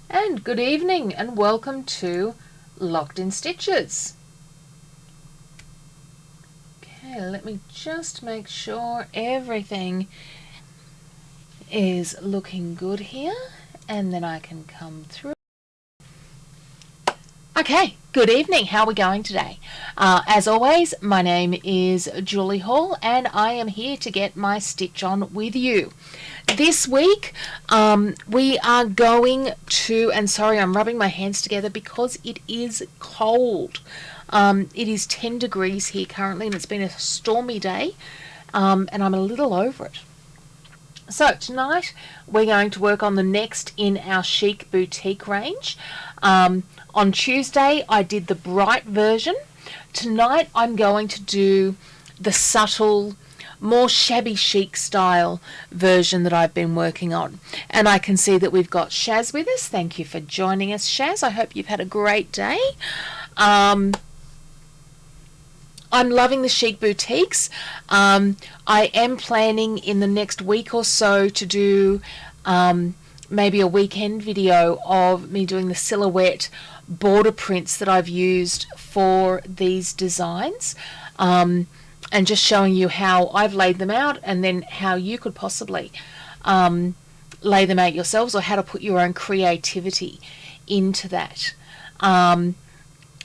And good evening and welcome to Locked in Stitches. Okay, let me just make sure everything is looking good here and then I can come through. Okay, good evening. How are we going today? As always, my name is Julie Hall and I am here to get my stitch on with you. This week, we are going to, and sorry, I'm rubbing my hands together because it is cold. It is 10 degrees here currently and it's been a stormy day, and I'm a little over it. So tonight we're going to work on the next in our Chic Boutique range. On Tuesday I did the bright version. Tonight I'm going to do the subtle, more shabby chic style version that I've been working on. And I can see that we've got Shaz with us. Thank you for joining us, Shaz. I hope you've had a great day. I'm loving the Chic Boutiques. I am planning in the next week or so to do maybe a weekend video of me doing the silhouette border prints that I've used for these designs, and just showing you how I've laid them out and then how you could possibly lay them out yourselves, or how to put your own creativity into that.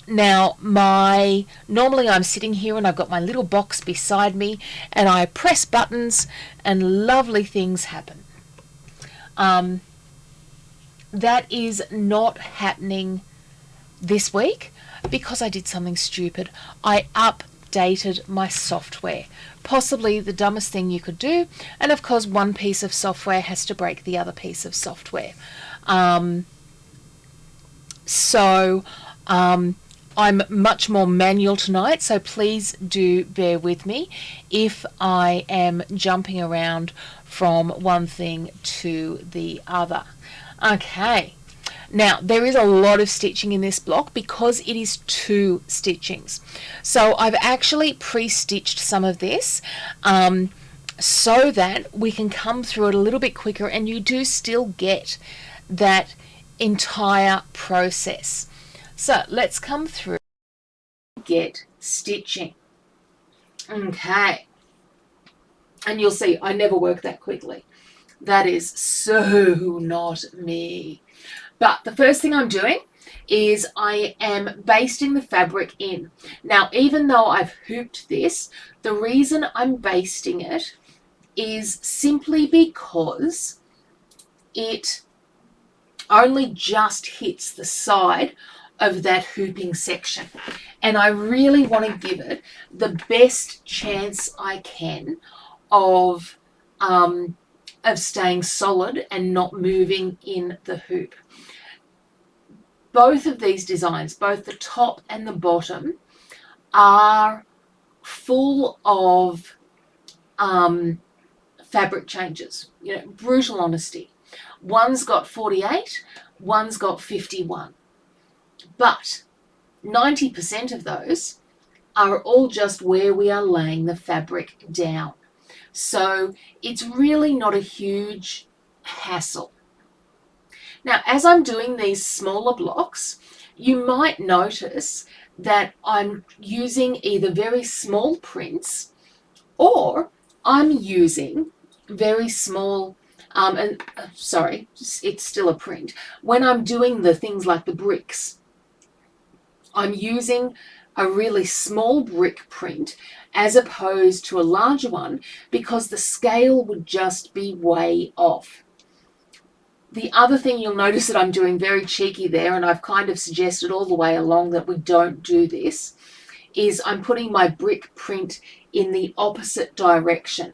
Now, normally I'm sitting here and I've got my little box beside me and I press buttons and lovely things happen. That is not happening this week because I did something stupid. I updated my software. Possibly the dumbest thing you could do. And of course, one piece of software has to break the other piece of software. I'm much more manual tonight, so please do bear with me if I am jumping around from one thing to the other. Okay, now there is a lot of stitching in this block because it is 2 stitchings. So I've actually pre-stitched some of this so that we can come through it a little bit quicker and you do still get that entire process. So let's come through and get stitching. Okay. And you'll see I never work that quickly. That is so not me. But the first thing I'm doing is I am basting the fabric in. Now, even though I've hooped this, the reason I'm basting it is simply because it only just hits the side of that hooping section. And I really want to give it the best chance I can of staying solid and not moving in the hoop. Both of these designs, both the top and the bottom, are full of fabric changes, brutal honesty. One's got 48, one's got 51. But 90% of those are all just where we are laying the fabric down. So it's really not a huge hassle. Now, as I'm doing these smaller blocks, you might notice that I'm using either very small prints or I'm using very small, sorry, it's still a print. When I'm doing the things like the bricks, I'm using a really small brick print as opposed to a larger one because the scale would just be way off. The other thing you'll notice that I'm doing very cheeky there, and I've kind of suggested all the way along that we don't do this, is I'm putting my brick print in the opposite direction.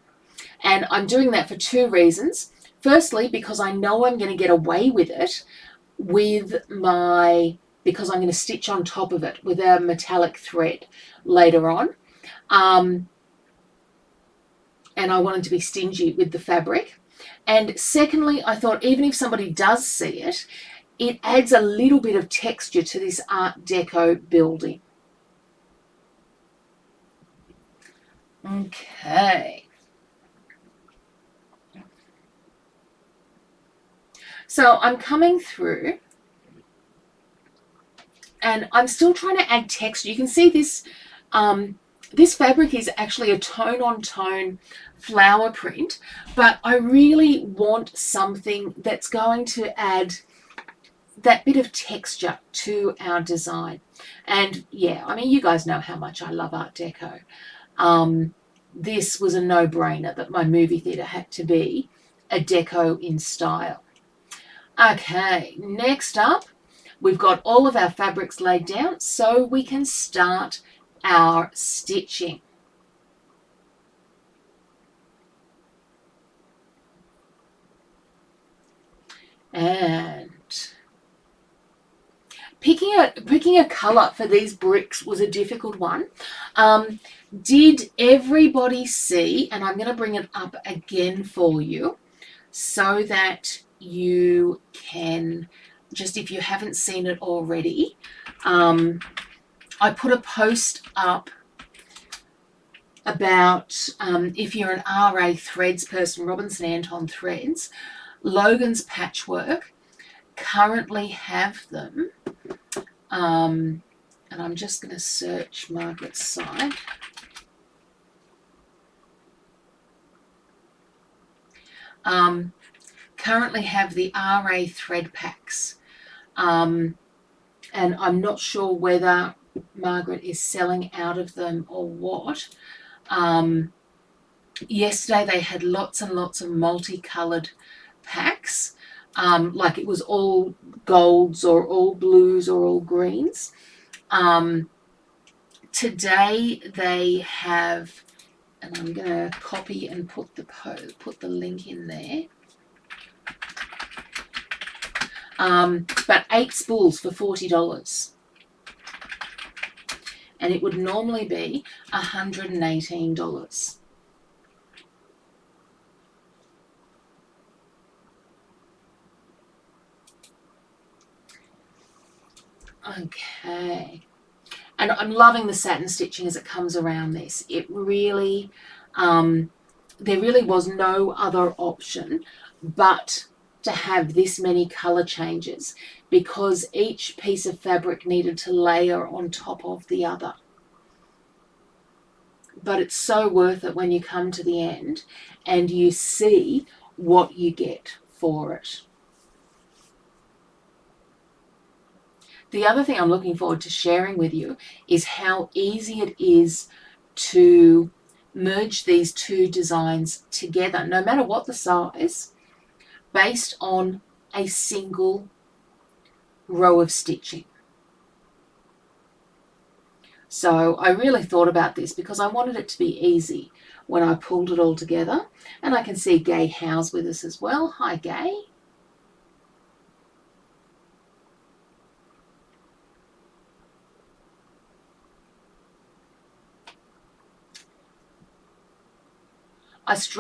And I'm doing that for 2 reasons. Firstly, because I know I'm going to get away with it because I'm going to stitch on top of it with a metallic thread later on. And I wanted to be stingy with the fabric. And secondly, I thought even if somebody does see it, it adds a little bit of texture to this Art Deco building. Okay. So I'm coming through And I'm still trying to add texture. You can see this, this fabric is actually a tone-on-tone flower print, but I really want something that's going to add that bit of texture to our design. And yeah, I mean, you guys know how much I love Art Deco. This was a no-brainer that my movie theatre had to be a deco in style. Okay, next up, we've got all of our fabrics laid down so we can start our stitching. And picking a colour for these bricks was a difficult one. Did everybody see, and I'm going to bring it up again for you so that you can, just if you haven't seen it already, I put a post up about if you're an RA Threads person, Robinson Anton Threads, Logan's Patchwork currently have them. And I'm just going to search Margaret's site. Currently have the RA thread packs. And I'm not sure whether Margaret is selling out of them or what. Yesterday they had lots and lots of multicoloured packs. Like it was all golds or all blues or all greens. Today they have, and I'm going to copy and put the link in there. But 8 spools for $40. And it would normally be $118. Okay. And I'm loving the satin stitching as it comes around this. It really, there really was no other option but to have this many colour changes because each piece of fabric needed to layer on top of the other. But it's so worth it when you come to the end and you see what you get for it. The other thing I'm looking forward to sharing with you is how easy it is to merge these two designs together, no matter what the size, based on a single row of stitching. So I really thought about this because I wanted it to be easy when I pulled it all together. And I can see Gay Howe's with us as well. Hi, Gay.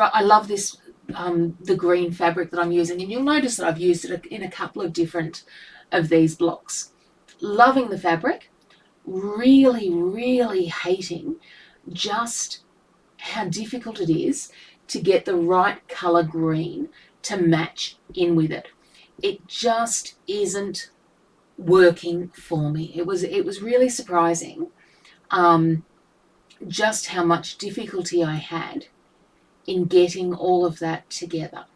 I love this, the green fabric that I'm using, and you'll notice that I've used it in a couple of different of these blocks. Loving the fabric, really, really hating just how difficult it is to get the right colour green to match in with it. It just isn't working for me. It was really surprising just how much difficulty I had in getting all of that together.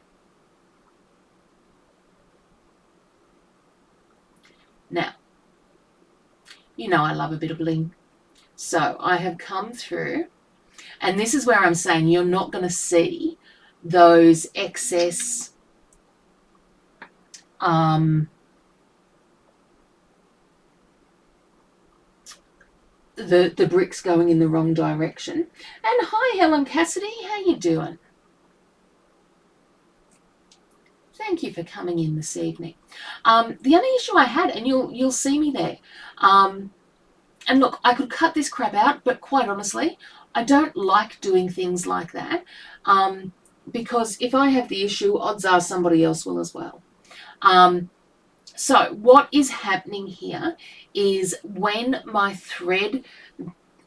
Now, you know I love a bit of bling. So I have come through, and this is where I'm saying you're not going to see those excess the bricks going in the wrong direction. And hi, Helen Cassidy, how you doing? Thank you for coming in this evening. The only issue I had, and you'll see me there, and look, I could cut this crap out, but quite honestly, I don't like doing things like that because if I have the issue, odds are somebody else will as well. So what is happening here is when my thread,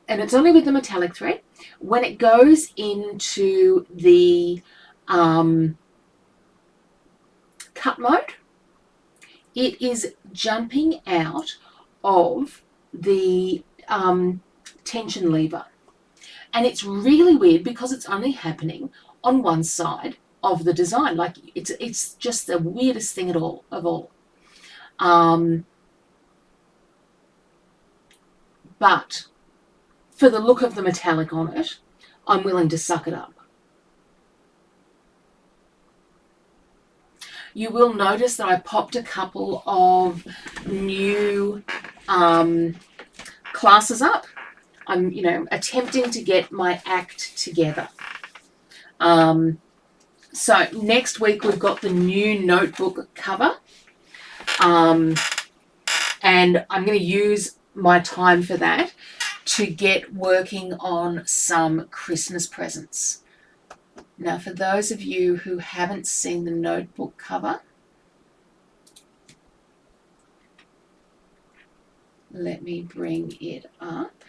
and it's only with the metallic thread, when it goes into the cut mode, it is jumping out of the tension lever. And it's really weird because it's only happening on one side of the design. Like it's just the weirdest thing of all. But for the look of the metallic on it, I'm willing to suck it up. You will notice that I popped a couple of new classes up. I'm, attempting to get my act together. So next week we've got the new notebook cover. And I'm going to use my time for that to get working on some Christmas presents. Now, for those of you who haven't seen the notebook cover, let me bring it up.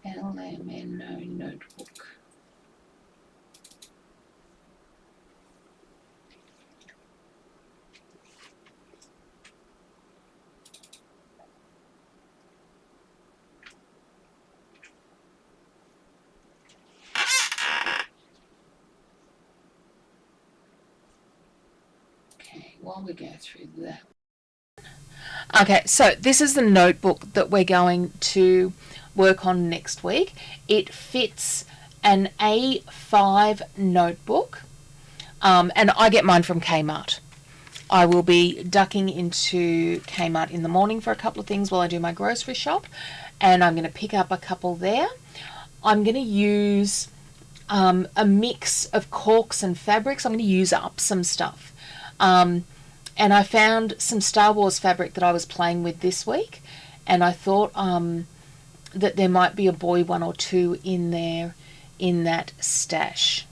LMNO notebook. Okay, while we go through that. Okay, so this is the notebook that we're going to work on next week. It fits an A5 notebook, and I get mine from Kmart. I will be ducking into Kmart in the morning for a couple of things while I do my grocery shop, and I'm going to pick up a couple there. I'm going to use a mix of corks and fabrics. I'm going to use up some stuff. And I found some Star Wars fabric that I was playing with this week, and I thought that there might be a boy one or two in there in that stash.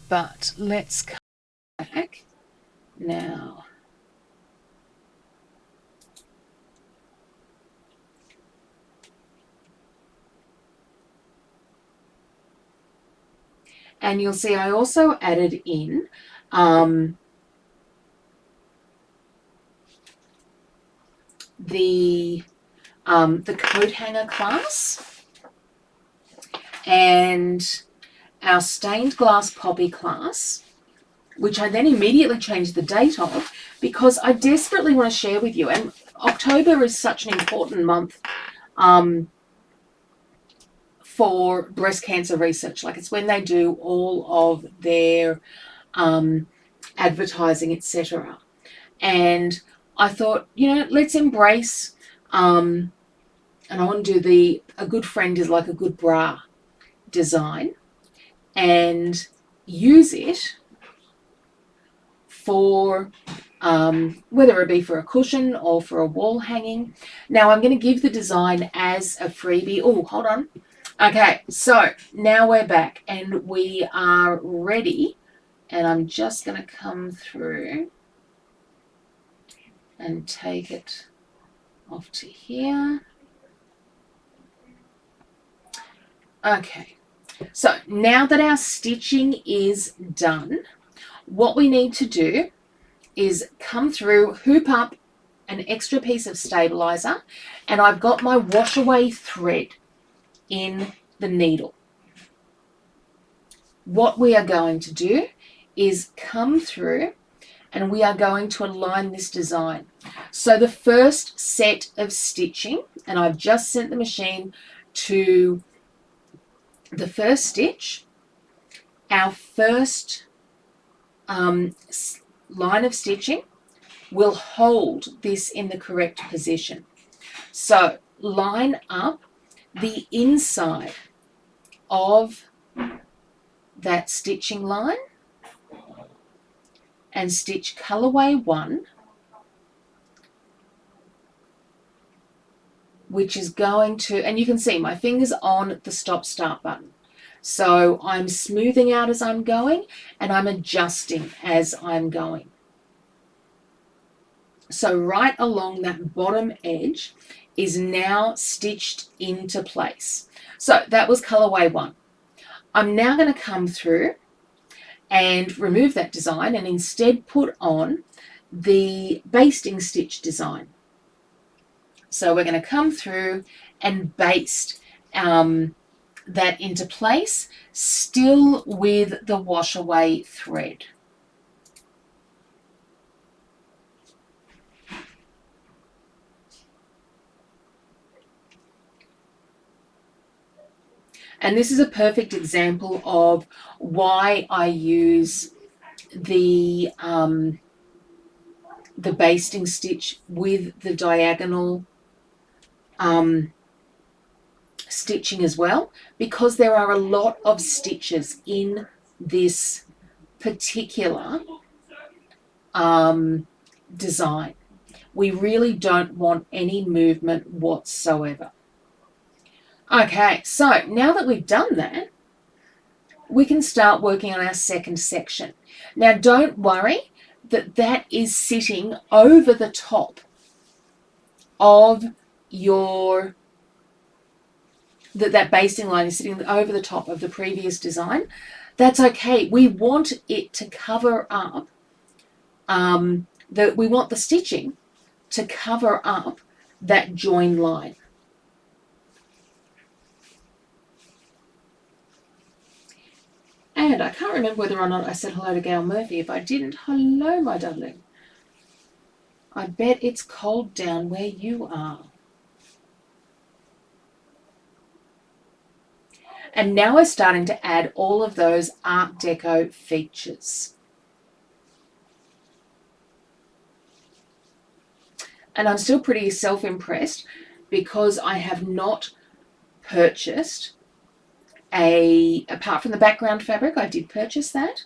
But let's come back now. And you'll see I also added in the coat hanger class and our stained glass poppy class, which I then immediately changed the date of because I desperately want to share with you. And October is such an important month for breast cancer research. Like, it's when they do all of their advertising, etc. And I thought, let's embrace, and I want to do a good friend is like a good bra design and use it for whether it be for a cushion or for a wall hanging. Now I'm going to give the design as a freebie. Oh, hold on. Okay, so now we're back and we are ready, and I'm just going to come through and take it off to here. Okay, so now that our stitching is done, what we need to do is come through, hoop up an extra piece of stabilizer, and I've got my wash away thread in the needle. What we are going to do is come through and we are going to align this design. So the first set of stitching, and I've just sent the machine to the first stitch, our first line of stitching will hold this in the correct position. So line up the inside of that stitching line and stitch colorway 1, which is going to, and you can see my fingers on the stop start button. So I'm smoothing out as I'm going and I'm adjusting as I'm going. So right along that bottom edge is now stitched into place. So that was colorway 1. I'm now going to come through and remove that design and instead put on the basting stitch design. So we're going to come through and baste that into place, still with the wash away thread. And this is a perfect example of why I use the basting stitch with the diagonal stitching as well, because there are a lot of stitches in this particular design. We really don't want any movement whatsoever. Okay, so now that we've done that, we can start working on our second section. Now, don't worry that that is sitting over the top of your, that basting line is sitting over the top of the previous design. That's okay. We want it to cover up, we want the stitching to cover up that join line. And I can't remember whether or not I said hello to Gail Murphy. If I didn't, hello, my darling. I bet it's cold down where you are. And now we're starting to add all of those Art Deco features. And I'm still pretty self-impressed because I have not purchased apart from the background fabric, I did purchase that,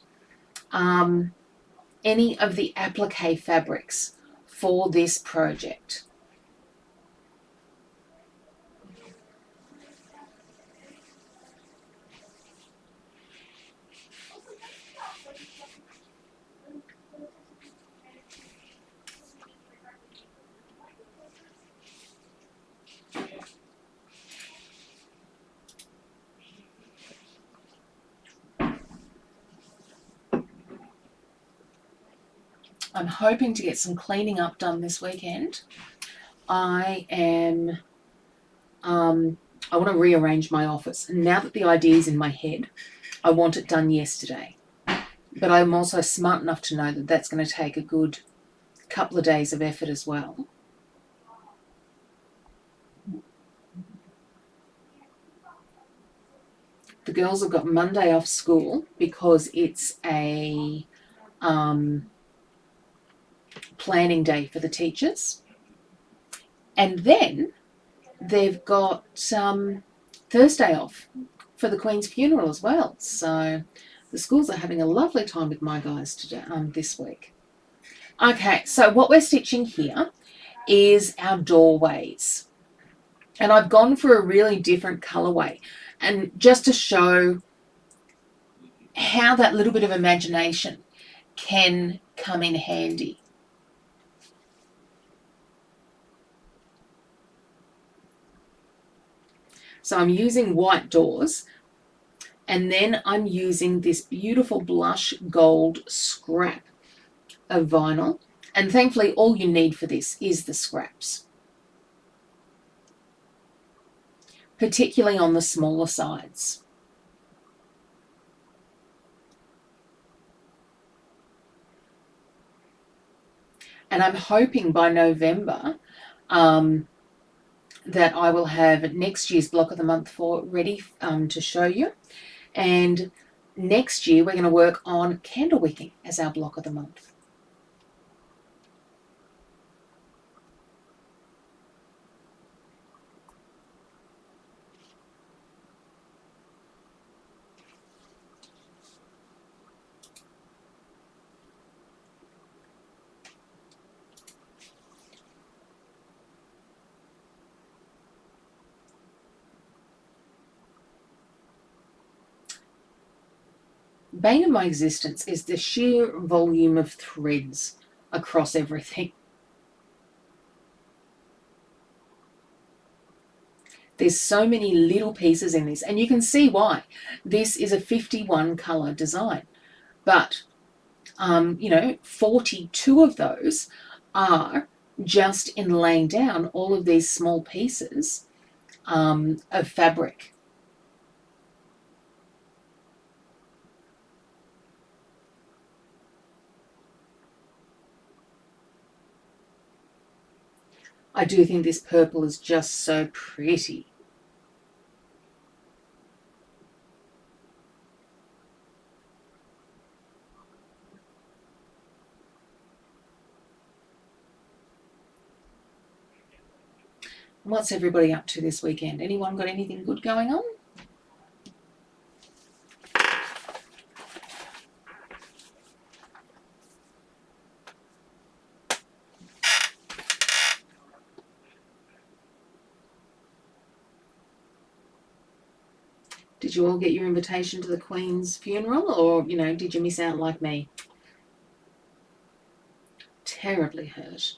any of the applique fabrics for this project. I'm hoping to get some cleaning up done this weekend. I want to rearrange my office. And now that the idea is in my head, I want it done yesterday. But I'm also smart enough to know that that's going to take a good couple of days of effort as well. The girls have got Monday off school because it's a planning day for the teachers. And then they've got Thursday off for the Queen's funeral as well. So the schools are having a lovely time with my guys today, this week. Okay, so what we're stitching here is our doorways. And I've gone for a really different colorway. And just to show how that little bit of imagination can come in handy. So I'm using white doors, and then I'm using this beautiful blush gold scrap of vinyl. And thankfully, all you need for this is the scraps, particularly on the smaller sides. And I'm hoping by November that I will have next year's block of the month ready to show you. And next year we're going to work on candle wicking as our block of the month. Bane of my existence is the sheer volume of threads across everything. There's so many little pieces in this, and you can see why. This is a 51 colour design. But, 42 of those are just in laying down all of these small pieces of fabric. I do think this purple is just so pretty. What's everybody up to this weekend? Anyone got anything good going on? Did you all get your invitation to the Queen's funeral, or, did you miss out like me? Terribly hurt.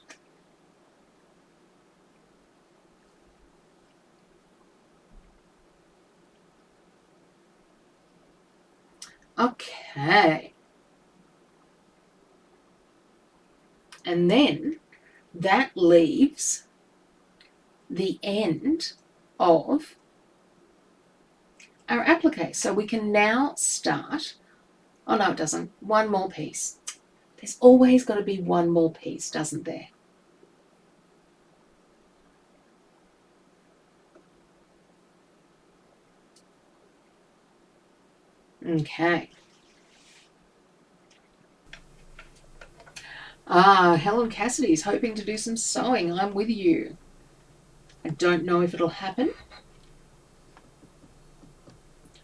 Okay. And then that leaves the end of our applique. So we can now start. Oh, no, it doesn't. One more piece. There's always got to be one more piece, doesn't there? Okay. Helen Cassidy's hoping to do some sewing. I'm with you. I don't know if it'll happen.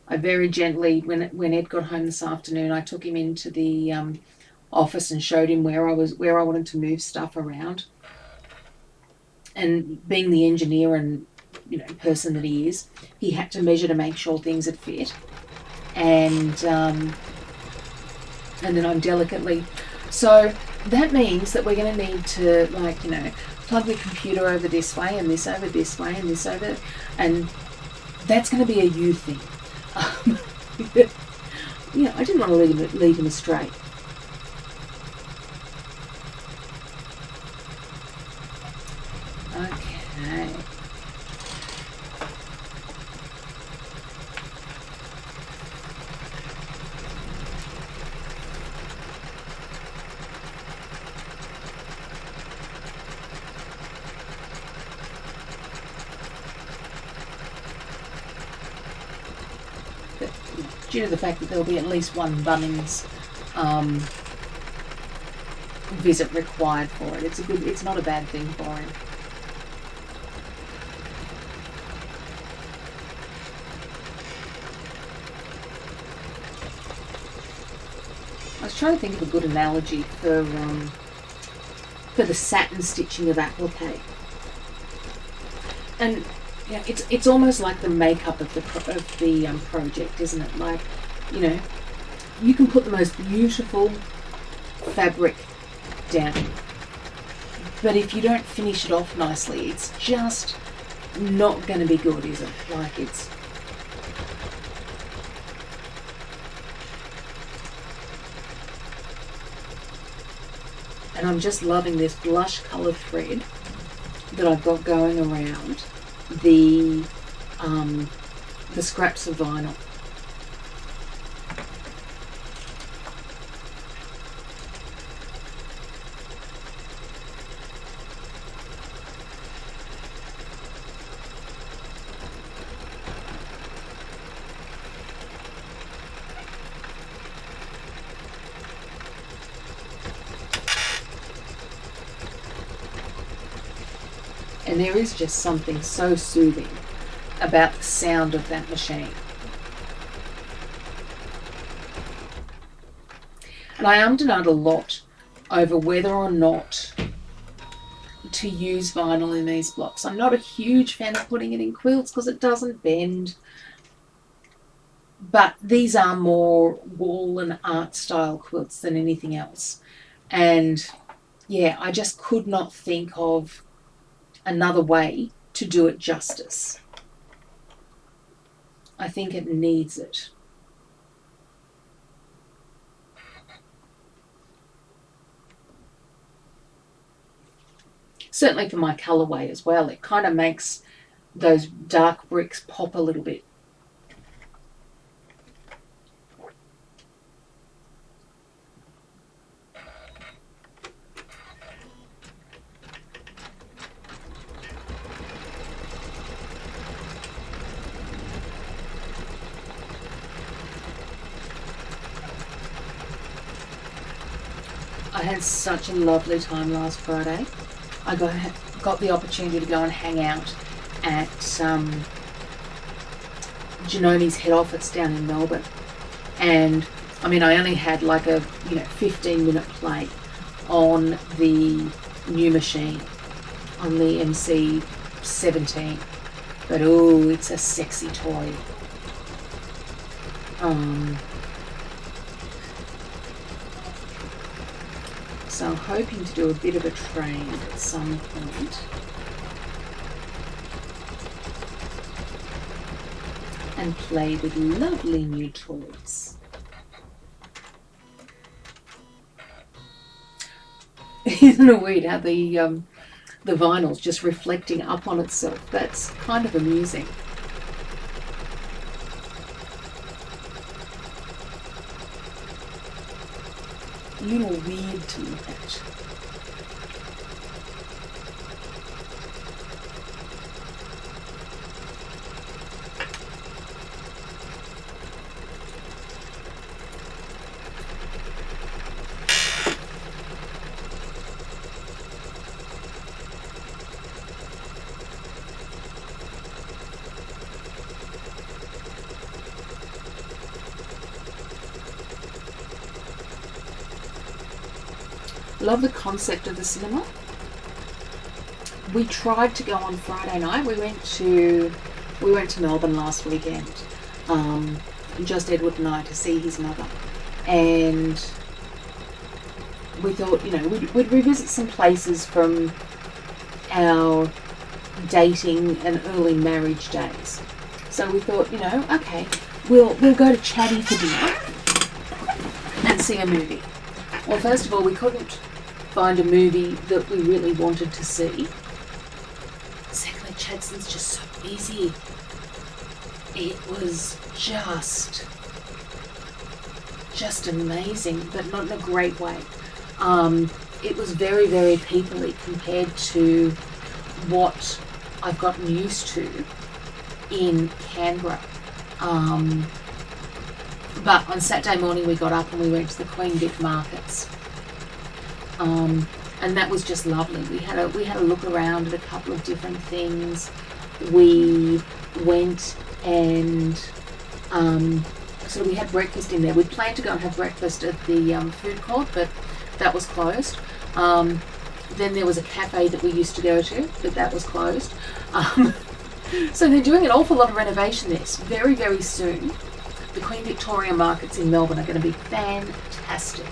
I very gently, when Ed got home this afternoon, I took him into the office and showed him where I wanted to move stuff around. And being the engineer and person that he is, he had to measure to make sure things had fit. And then I'm delicately. So that means that we're going to need to plug the computer over this way and this over this way and this over, and that's going to be a you thing. I didn't want to lead him astray. Okay. Due to the fact that there'll be at least one Bunnings visit required for it. It's not a bad thing for him. I was trying to think of a good analogy for the satin stitching of applique. And it's almost like the makeup of the project, isn't it? Like, you can put the most beautiful fabric down, but if you don't finish it off nicely, it's just not going to be good, is it? Like, it's. And I'm just loving this blush coloured thread that I've got going around the scraps of vinyl. And there is just something so soothing about the sound of that machine. And I ummed and ahed a lot over whether or not to use vinyl in these blocks. I'm not a huge fan of putting it in quilts because it doesn't bend. But these are more wall and art style quilts than anything else. And yeah, I just could not think of another way to do it justice. I think it needs it. certainly for my colourway as well. It kind of makes those dark bricks pop a little bit. I had such a lovely time last Friday. I got the opportunity to go and hang out at Genomi's head office down in Melbourne. And I mean, I only had like a 15-minute play on the new machine, on the MC17. But oh, it's a sexy toy. So I'm hoping to do a bit of a trade at some point. And play with lovely new toys. Isn't it weird how the vinyl's just reflecting up on itself? That's kind of amusing. A little weird to look at. Love the concept of the cinema. We tried to go on Friday night. We went to Melbourne last weekend, just Edward and I, to see his mother, and we thought we'd revisit some places from our dating and early marriage days. So we thought, okay, we'll go to Chatty for dinner and see a movie. Well, first of all, we couldn't find a movie that we really wanted to see. Secondly, Chadson's just so busy. It was just amazing, but not in a great way. It was very, very people-y compared to what I've gotten used to in Canberra. But on Saturday morning we got up and we went to the Queen Vic markets, and that was just lovely. We had a look around at a couple of different things. We went and so we had breakfast in there. We planned to go and have breakfast at the food court, but that was closed. Then there was a cafe that we used to go to, but that was closed. So they're doing an awful lot of renovation there. So very, very soon the Queen Victoria markets in Melbourne are going to be fantastic.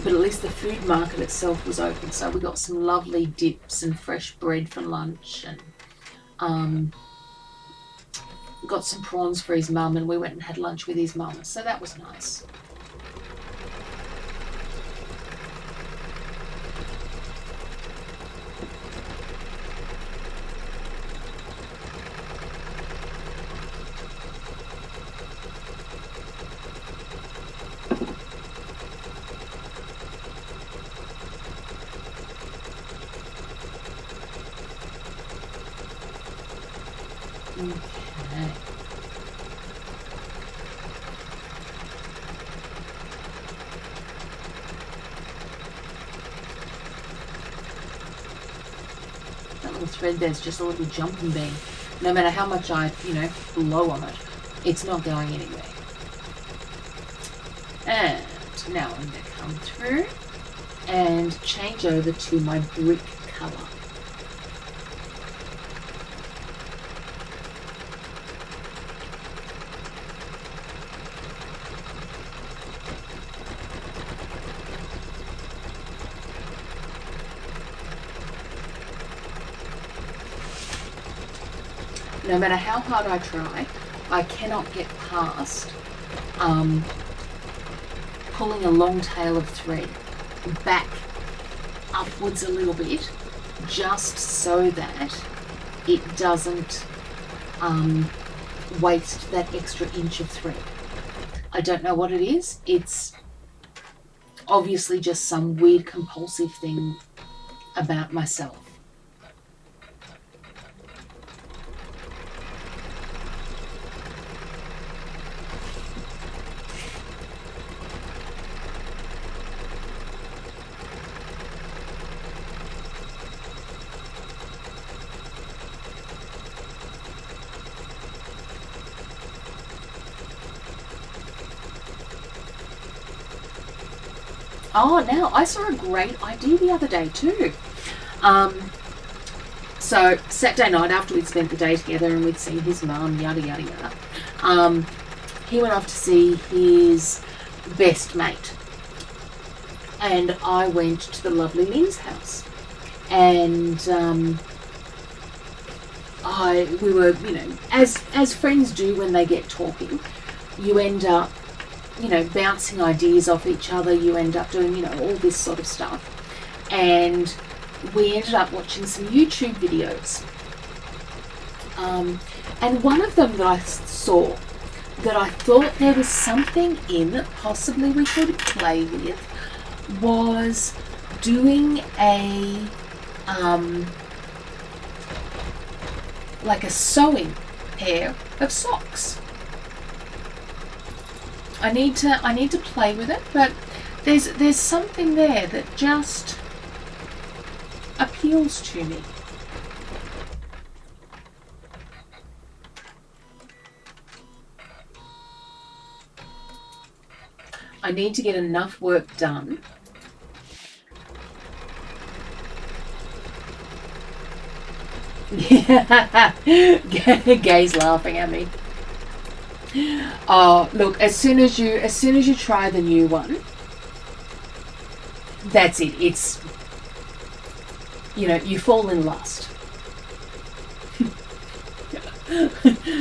But at least the food market itself was open, so we got some lovely dips and fresh bread for lunch, and got some prawns for his mum, and we went and had lunch with his mum, so that was nice. Okay. That little thread there's just a little jumping bean. No matter how much I, blow on it, it's not going anywhere. And now I'm going to come through and change over to my brick colour. No matter how hard I try, I cannot get past pulling a long tail of thread. back upwards a little bit, just so that it doesn't waste that extra inch of thread. I don't know what it is. It's obviously just some weird compulsive thing about myself. Oh, now I saw a great idea the other day too. So Saturday night, after we'd spent the day together and we'd seen his mum, yada yada yada, he went off to see his best mate, and I went to the lovely Lynn's house, and we were, you know, as friends do when they get talking, you end up, you know, bouncing ideas off each other, you end up doing, you know, all this sort of stuff. And we ended up watching some YouTube videos. And one of them that I saw that I thought there was something in that possibly we could play with was doing a, like a sewing pair of socks. I need to play with it, but there's something there that just appeals to me. I need to get enough work done Gay's laughing at me. Oh, look, as soon as you try the new one, that's it. It's, you know, you fall in lust.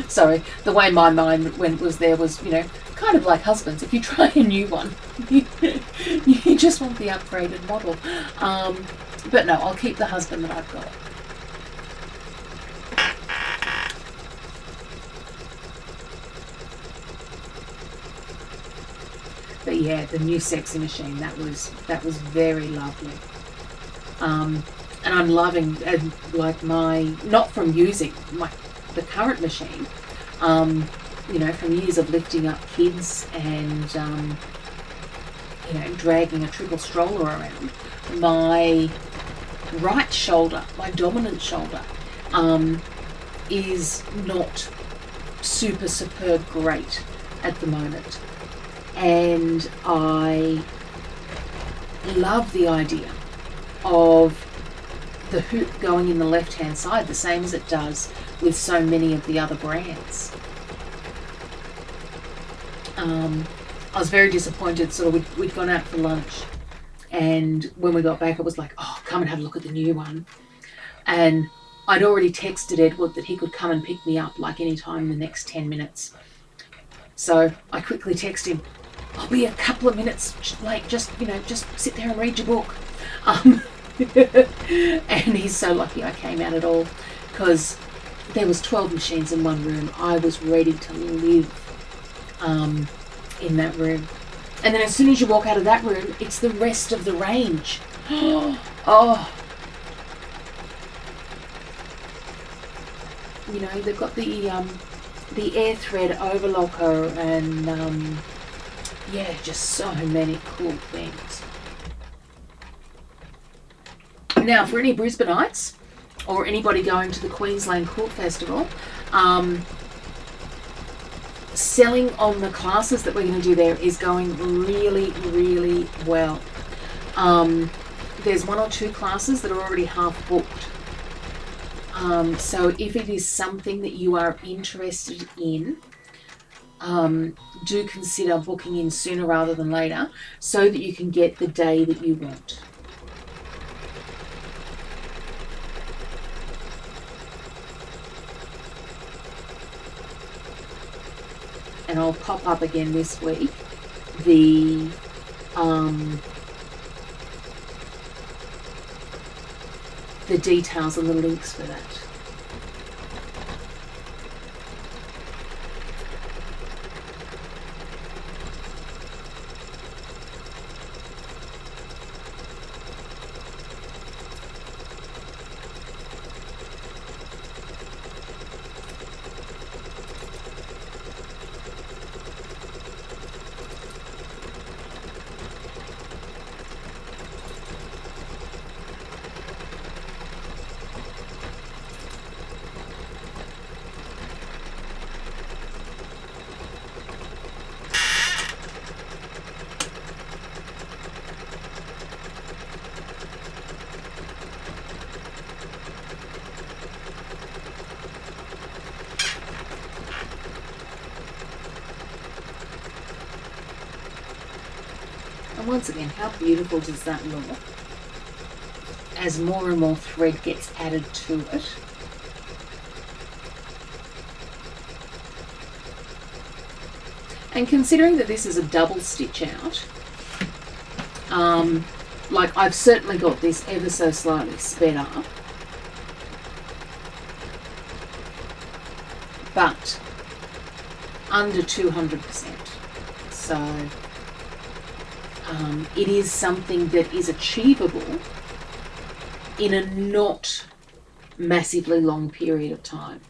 Sorry, the way my mind was, you know, kind of like husbands. If you try a new one, you just want the upgraded model. But no, I'll keep the husband that I've got. But yeah, the new sexy machine, that was very lovely. And I'm loving, like, not from using the current machine, you know, from years of lifting up kids and, you know, dragging a triple stroller around, my right shoulder, my dominant shoulder, is not super superb great at the moment. And I love the idea of the hoop going in the left hand side, the same as it does with so many of the other brands. I was very disappointed. So we'd gone out for lunch, and when we got back it was like, oh, come and have a look at the new one. And I'd already texted Edward that he could come and pick me up like any time in the next 10 minutes. So I quickly texted him, I'll be a couple of minutes late, just sit there and read your book. And he's so lucky I came out at all, because there was 12 machines in one room. I was ready to live in that room. And then as soon as you walk out of that room, it's the rest of the range. Oh. You know, they've got the air thread overlocker and yeah, just so many cool things. Now, for any Brisbaneites or anybody going to the Queensland Quilt Festival, selling on the classes that we're going to do there is going really, really well. There's one or two classes that are already half booked. So if it is something that you are interested in, do consider booking in sooner rather than later, so that you can get the day that you want. And I'll pop up again this week the the details and the links for that. And once again, how beautiful does that look as more and more thread gets added to it? And considering that this is a double stitch out, like I've certainly got this ever so slightly sped up, but under 200%. So it is something that is achievable in a not massively long period of time.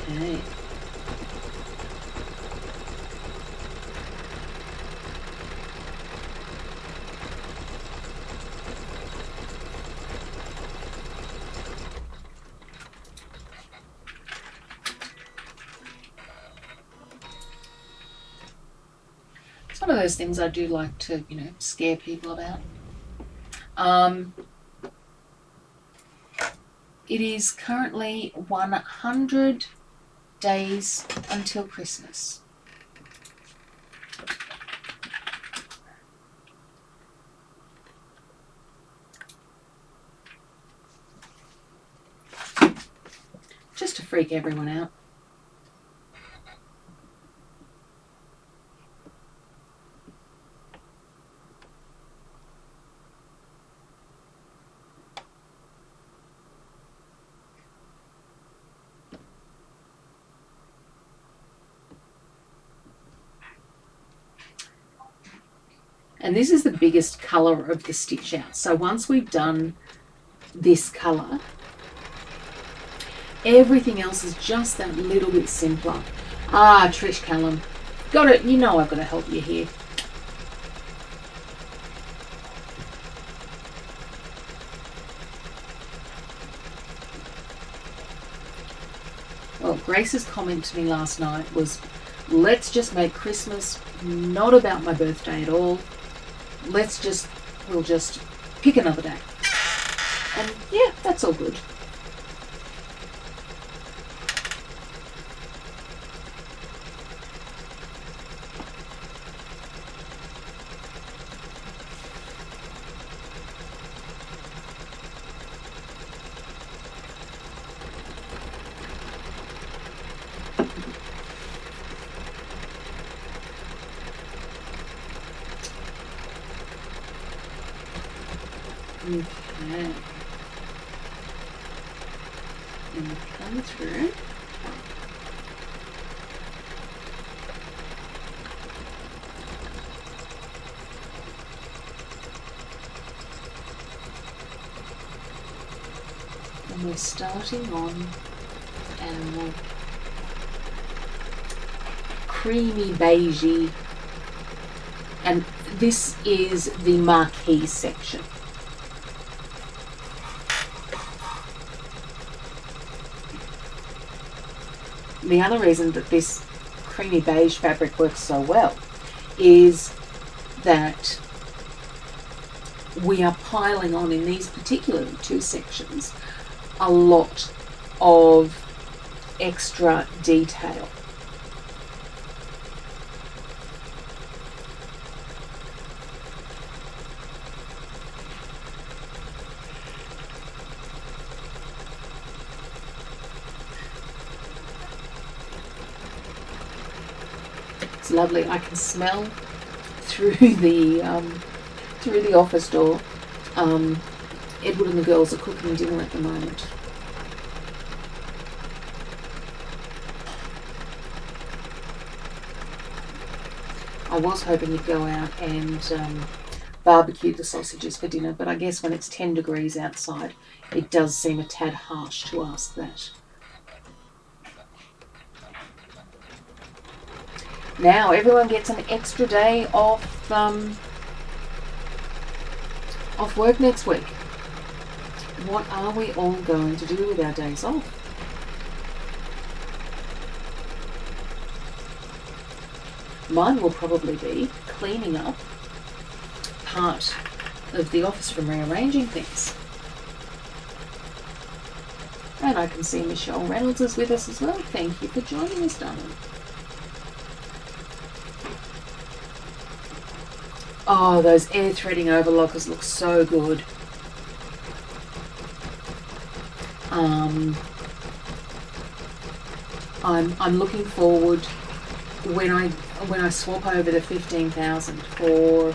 Okay. It's one of those things I do like to, scare people about. It is currently 100 days until Christmas. Just to freak everyone out. And this is the biggest colour of the stitch out. So once we've done this colour, everything else is just that little bit simpler. Ah, Trish Callum, got it. You know I've got to help you here. Well, Grace's comment to me last night was, let's just make Christmas not about my birthday at all. We'll just pick another day. And yeah, that's all good. Okay. And come through. And we're starting on our creamy beigey, and this is the marquee section. The other reason that this creamy beige fabric works so well is that we are piling on in these particular two sections a lot of extra detail. It's lovely. I can smell through the office door. Edward and the girls are cooking dinner at the moment. I was hoping you'd go out and barbecue the sausages for dinner, but I guess when it's 10 degrees outside, it does seem a tad harsh to ask that. Now everyone gets an extra day off work next week. What are we all going to do with our days off? Mine will probably be cleaning up part of the office from rearranging things. And I can see Michelle Reynolds is with us as well. Thank you for joining us, darling. Oh, those air threading overlockers look so good. I'm looking forward when I swap over the 15,000 for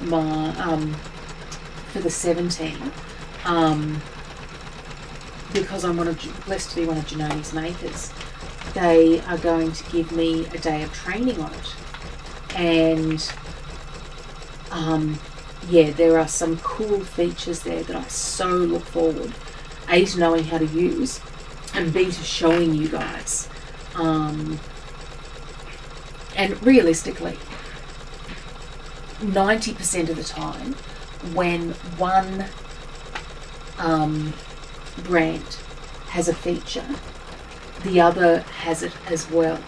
my for the 17, because I'm blessed to be one of Janoni's makers. They are going to give me a day of training on it, and yeah, there are some cool features there that I so look forward, A, to knowing how to use, and B, to showing you guys. And realistically, 90% of the time, when one brand has a feature, the other has it as well.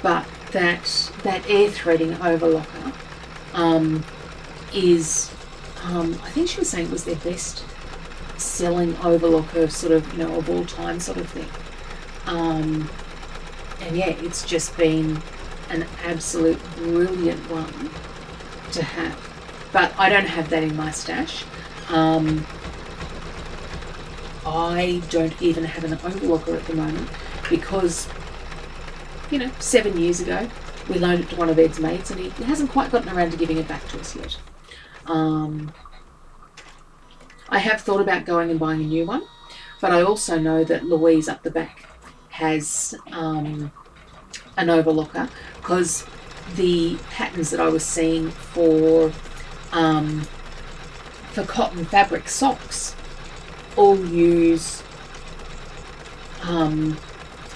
But that air threading overlocker is, I think she was saying it was their best selling overlocker, sort of, you know, of all time sort of thing. And yeah, it's just been an absolute brilliant one to have. But I don't have that in my stash. I don't even have an overlocker at the moment because, you know, 7 years ago we loaned it to one of Ed's mates and he hasn't quite gotten around to giving it back to us yet. I have thought about going and buying a new one, but I also know that Louise up the back has an overlocker, because the patterns that I was seeing for cotton fabric socks all use an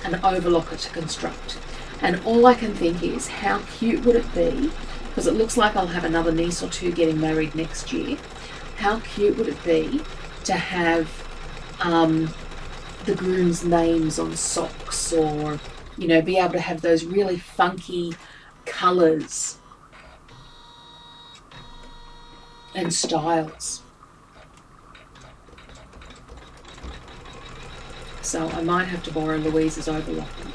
overlocker to construct. And all I can think is, how cute would it be, because it looks like I'll have another niece or two getting married next year, how cute would it be to have the groom's names on socks, or, you know, be able to have those really funky colours and styles. So I might have to borrow Louise's overlocker.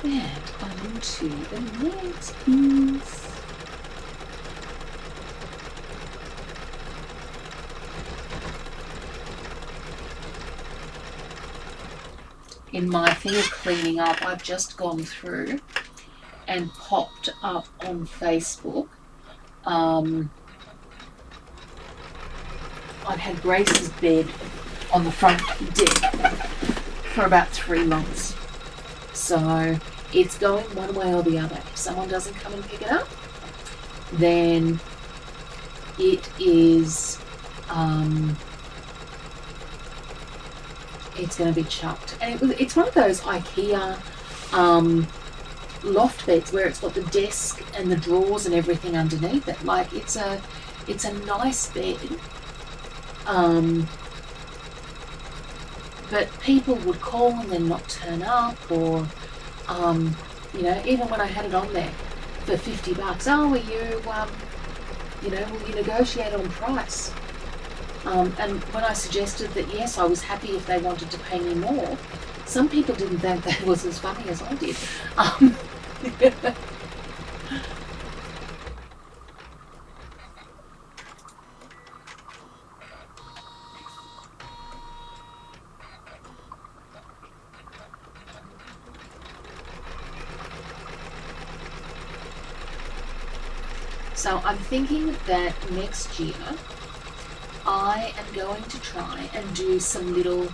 And on to the next piece. In my thing of cleaning up, I've just gone through and popped up on Facebook. I've had Grace's bed on the front deck for about 3 months. So it's going one way or the other. If someone doesn't come and pick it up, then it is it's going to be chucked. And it's one of those IKEA loft beds where it's got the desk and the drawers and everything underneath it. Like, it's a nice bed. But people would call and then not turn up, or you know, even when I had it on there for $50, oh, are you, you know, will you negotiate on price? And when I suggested that yes, I was happy if they wanted to pay me more, some people didn't think that was as funny as I did. So I'm thinking that next year I am going to try and do some little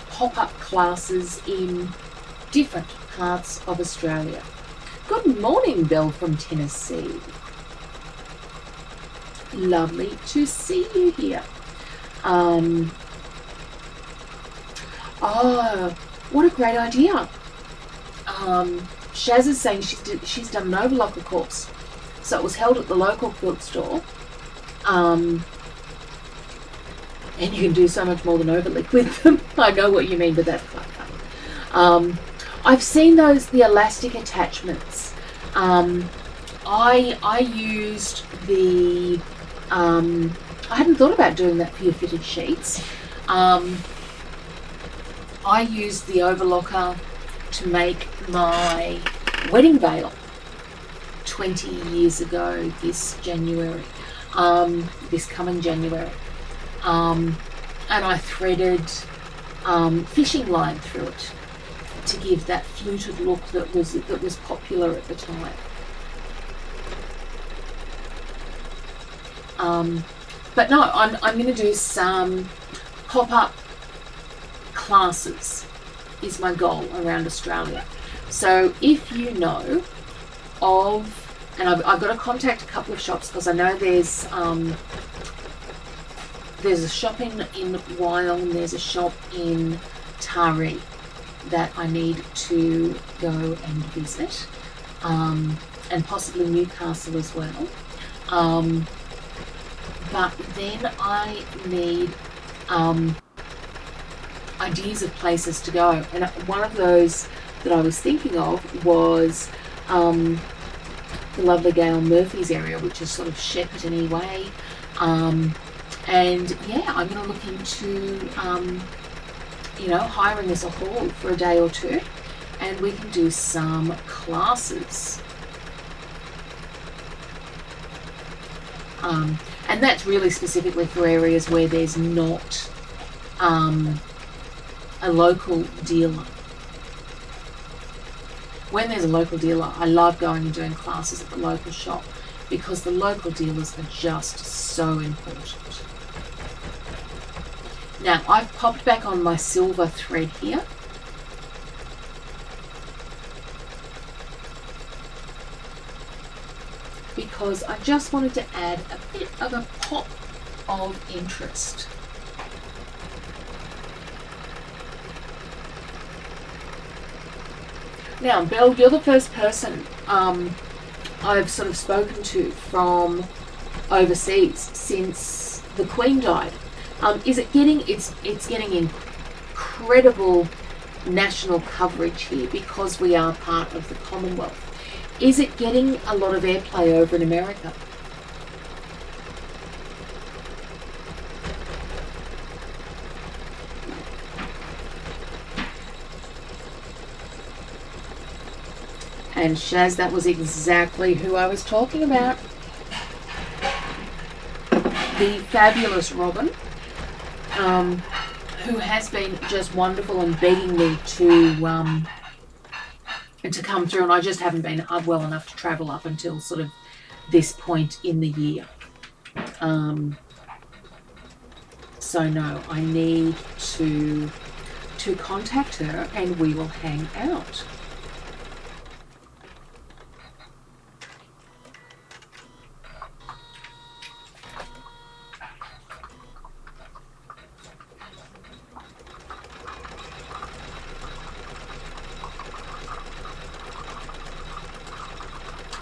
pop-up classes in different parts of Australia. Good morning, Belle from Tennessee. Lovely to see you here. Oh, what a great idea. Shaz is saying she's done an overlocker course. So it was held at the local quilt store. And you can do so much more than overlick with them. I know what you mean, but that's quite funny. I've seen the elastic attachments. I used the, I hadn't thought about doing that for your fitted sheets. I used the overlocker to make my wedding veil 20 years ago this January, this coming January. And I threaded fishing line through it to give that fluted look that was popular at the time. But no, I'm going to do some pop-up classes is my goal around Australia. So if you know of, and I've got to contact a couple of shops because I know there's a shop in Wyong and there's a shop in Taree that I need to go and visit, and possibly Newcastle as well. But then I need ideas of places to go, and one of those that I was thinking of was the lovely Gail Murphy's area, which is sort of Shepparton way. And yeah, I'm going to look into hiring as a hall for a day or two, and we can do some classes. And that's really specifically for areas where there's not a local dealer. When there's a local dealer, I love going and doing classes at the local shop because the local dealers are just so important. Now, I've popped back on my silver thread here. Because I just wanted to add a bit of a pop of interest. Now, Belle, you're the first person I've sort of spoken to from overseas since the Queen died. Is it getting? It's getting incredible national coverage here because we are part of the Commonwealth. Is it getting a lot of airplay over in America? And Shaz, that was exactly who I was talking about. The fabulous Robin, who has been just wonderful and begging me to come through, and I just haven't been well enough to travel up until sort of this point in the year. So no, I need to contact her and we will hang out.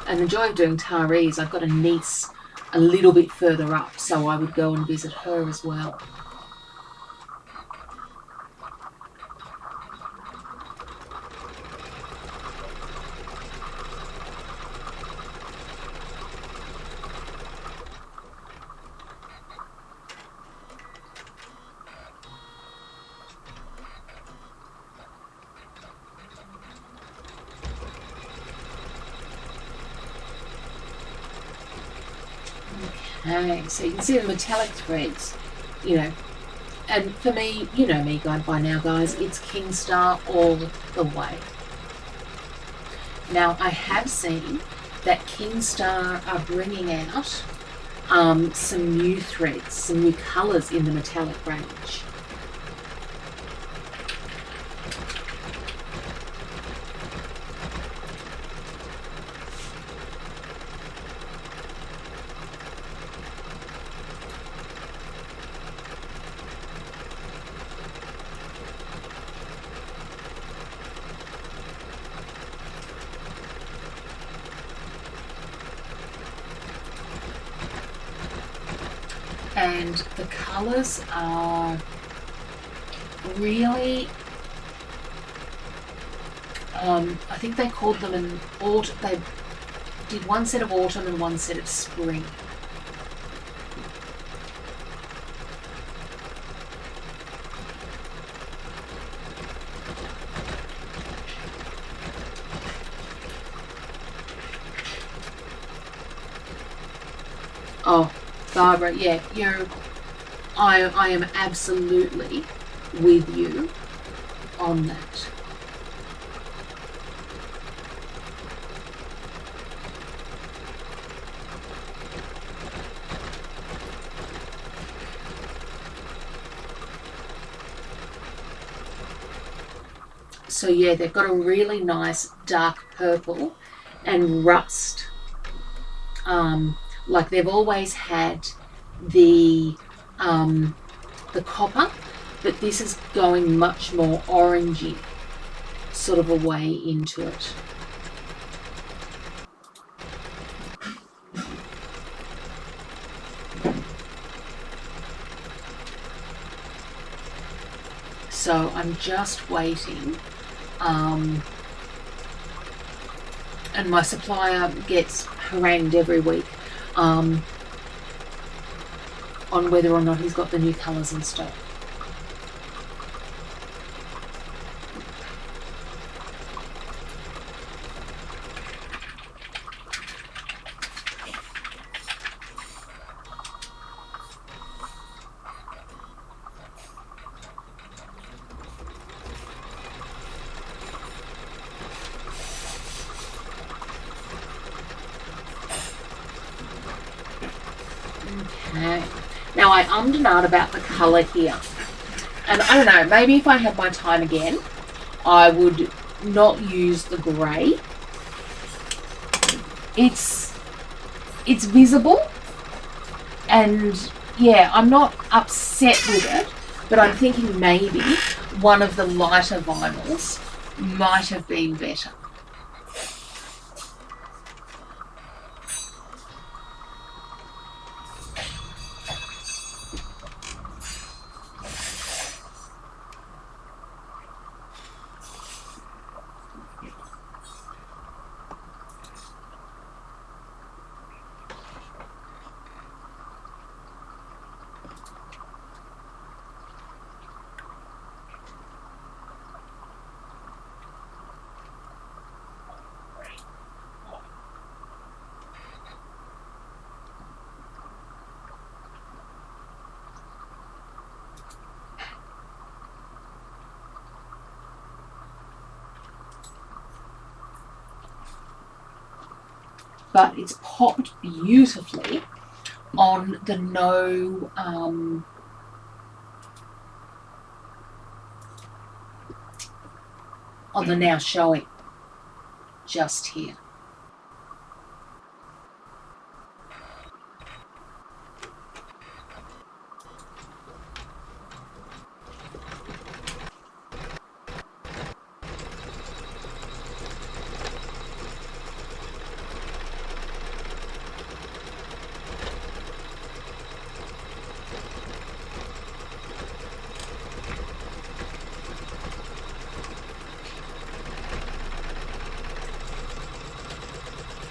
And the joy of doing Taree is I've got a niece a little bit further up, so I would go and visit her as well. Okay, so you can see the metallic threads, you know, and for me, you know me by now, guys, it's King Star all the way. Now, I have seen that King Star are bringing out some new threads, some new colours in the metallic range. And the colours are really, I think they called them an autumn, they did one set of autumn and one set of spring. Oh, Barbara, yeah, I am absolutely with you on that. So yeah, they've got a really nice dark purple and rust. Like they've always had the copper, but this is going much more orangey sort of a way into it. So I'm just waiting, and my supplier gets harangued every week on whether or not he's got the new colours in stock. Okay. Now I ummed and ahed about the colour here. And I don't know, maybe if I had my time again, I would not use the grey. It's visible, and yeah, I'm not upset with it, but I'm thinking maybe one of the lighter vinyls might have been better. But it's popped beautifully on the on the now showing just here.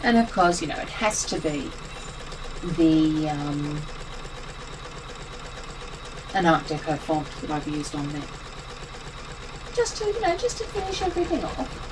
And of course, you know, it has to be the an Art Deco font that I've used on there, just to, you know, just to finish everything off.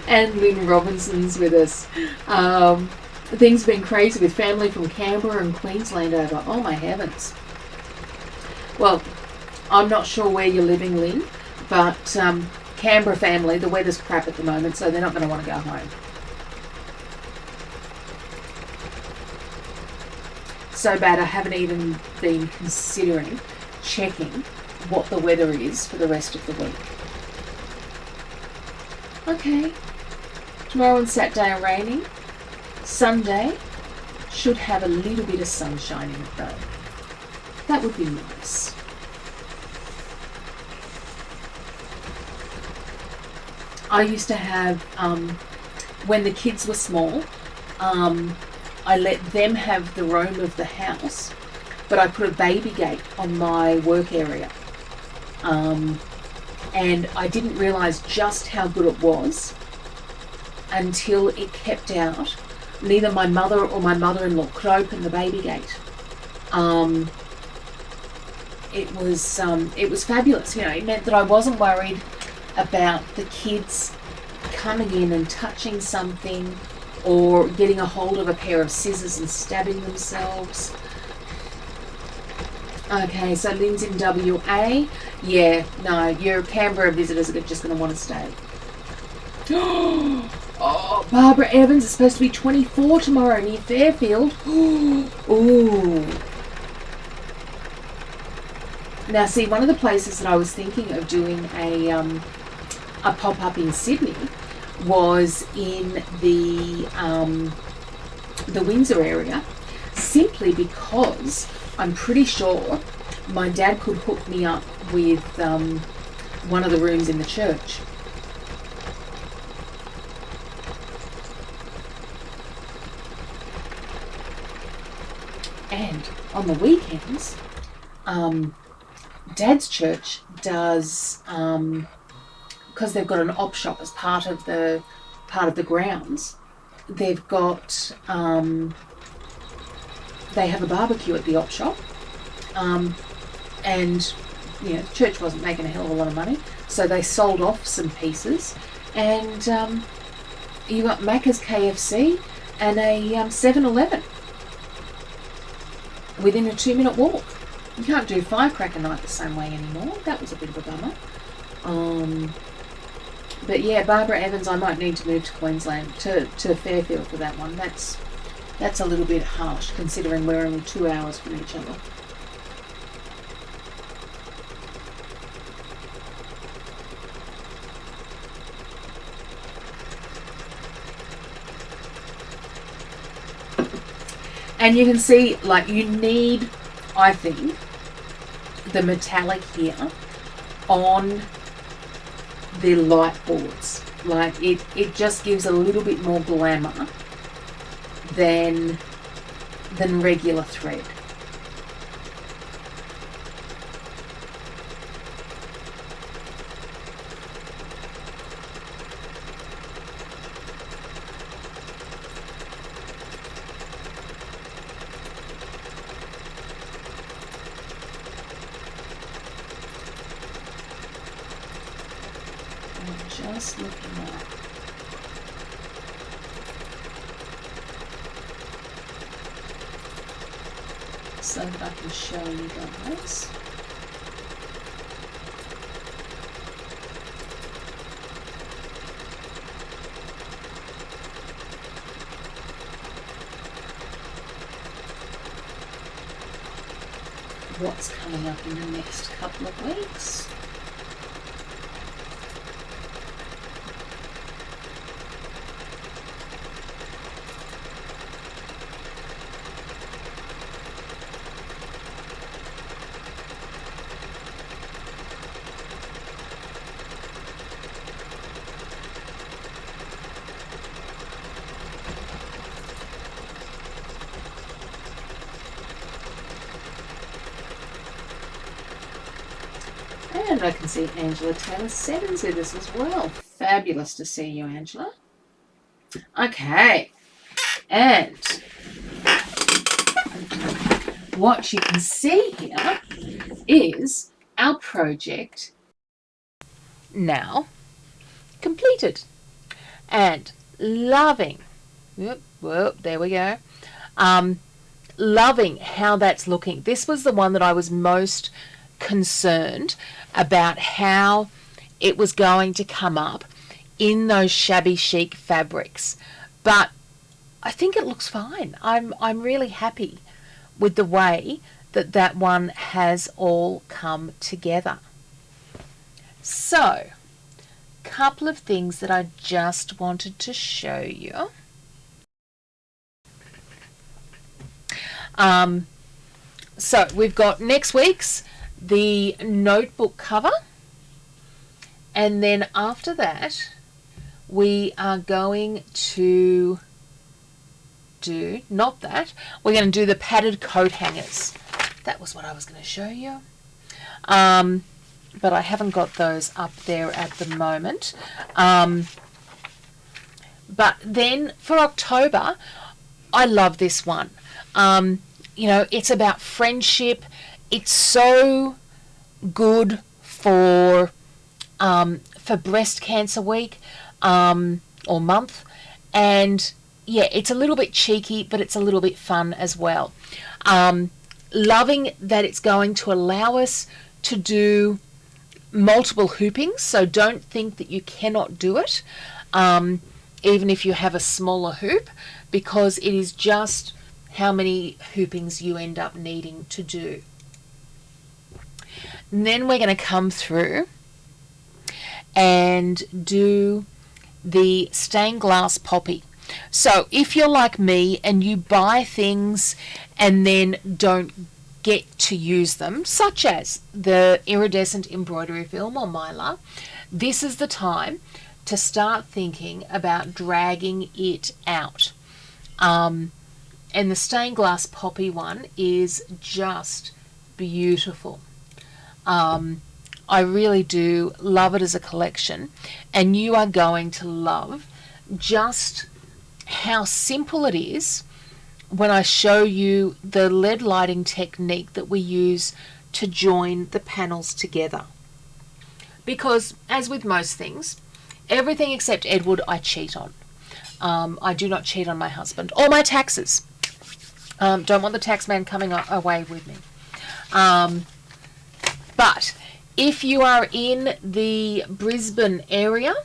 And Lynn Robinson's with us. Things have been crazy with family from Canberra and Queensland over. Oh my heavens. Well, I'm not sure where you're living, Lynn, but Canberra family, the weather's crap at the moment, so they're not going to want to go home. So bad I haven't even been considering checking what the weather is for the rest of the week. Okay, tomorrow and Saturday are raining. Sunday should have a little bit of sunshine in it though. That would be nice. I used to have, when the kids were small, I let them have the roam of the house, but I put a baby gate on my work area. And I didn't realise just how good it was until it kept out. Neither my mother or my mother-in-law could open the baby gate. It was fabulous. You know, it meant that I wasn't worried about the kids coming in and touching something or getting a hold of a pair of scissors and stabbing themselves. Okay, so Lynn's in WA. Yeah, no, your Canberra visitors are just going to want to stay. Oh, Barbara Evans is supposed to be 24 tomorrow near Fairfield. Ooh. Now, see, one of the places that I was thinking of doing a pop-up in Sydney was in the Windsor area, simply because I'm pretty sure my dad could hook me up with one of the rooms in the church. And on the weekends, Dad's church does, because they've got an op shop as part of the grounds. They've got they have a barbecue at the op shop, and you know, the church wasn't making a hell of a lot of money, so they sold off some pieces, and you got Macca's KFC and a 7-Eleven within a 2-minute walk. You can't do firecracker night the same way anymore. That was a bit of a bummer. But yeah, Barbara Evans, I might need to move to Queensland, to Fairfield for that one. That's a little bit harsh, considering we're only 2 hours from each other. And you can see, like, you need, I think, the metallic here on the light boards. Like, it just gives a little bit more glamour than regular thread. Just looking at so that I can show you guys. What's coming up in the next couple of weeks. And I can see Angela Taylor Sevens with us as well. Fabulous to see you, Angela. Okay. And what you can see here is our project now completed. And loving, well, there we go, loving how that's looking. This was the one that I was most concerned about, how it was going to come up in those shabby chic fabrics, but I think it looks fine. I'm really happy with the way that that one has all come together. So, couple of things that I just wanted to show you. So we've got next week's the notebook cover, and then after that we are going to do, not that, we're going to do the padded coat hangers. That was what I was going to show you. But I haven't got those up there at the moment. But then for October, I love this one. You know, it's about friendship. It's so good for Breast Cancer Week or month, and yeah, it's a little bit cheeky, but it's a little bit fun as well. Loving that it's going to allow us to do multiple hoopings, so don't think that you cannot do it, even if you have a smaller hoop, because it is just how many hoopings you end up needing to do. And then we're going to come through and do the stained glass poppy. So if you're like me and you buy things and then don't get to use them, such as the iridescent embroidery film or mylar, this is the time to start thinking about dragging it out. And the stained glass poppy one is just beautiful. I really do love it as a collection, and you are going to love just how simple it is when I show you the LED lighting technique that we use to join the panels together. Because as with most things, everything except Edward I cheat on. I do not cheat on my husband or my taxes. Don't want the tax man coming away with me. But if you are in the Brisbane area,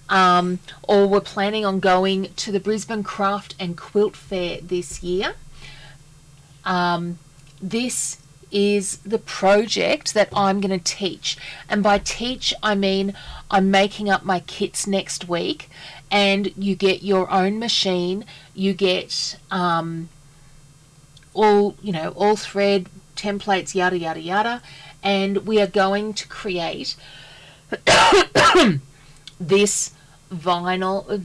or we're planning on going to the Brisbane Craft and Quilt Fair this year, this is the project that I'm going to teach. And by teach, I mean I'm making up my kits next week, and you get your own machine, you get all thread, templates, yada, yada, yada, and we are going to create this vinyl,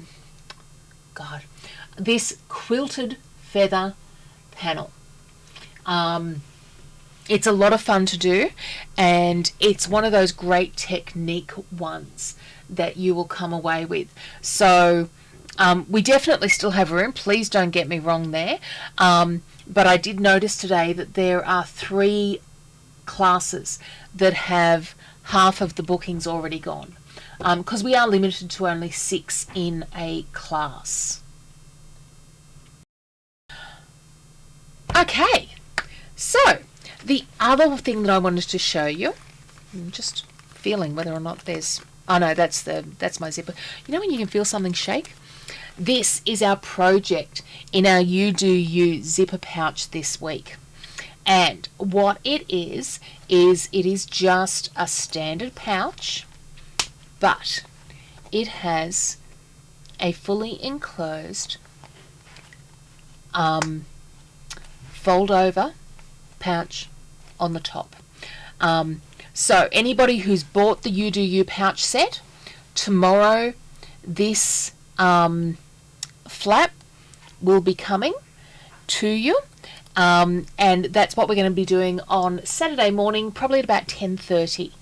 this quilted feather panel. It's a lot of fun to do, and it's one of those great technique ones that you will come away with. So we definitely still have room, please don't get me wrong there, but I did notice today that there are 3 classes that have half of the bookings already gone, because we are limited to only 6 in a class. Okay, so the other thing that I wanted to show you, I'm just feeling whether or not there's, oh no, that's my zipper. You know when you can feel something shake? This is our project in our You Do You zipper pouch this week. And what it is it is just a standard pouch, but it has a fully enclosed fold over pouch on the top. So anybody who's bought the You Do You pouch set, tomorrow this flap will be coming to you, and that's what we're going to be doing on Saturday morning, probably at about 10:30,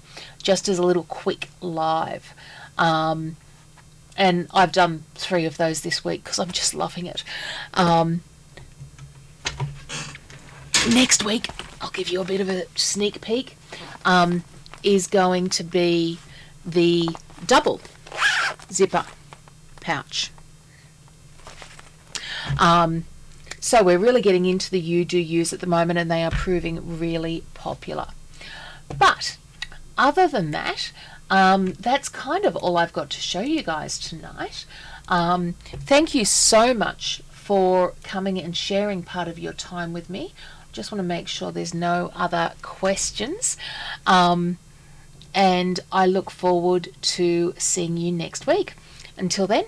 just as a little quick live. And I've done 3 of those this week because I'm just loving it. Next week, I'll give you a bit of a sneak peek, is going to be the double zipper pouch. So we're really getting into the you do use at the moment, and they are proving really popular. But other than that, that's kind of all I've got to show you guys tonight. Thank you so much for coming and sharing part of your time with me. Just want to make sure there's no other questions. And I look forward to seeing you next week. Until then,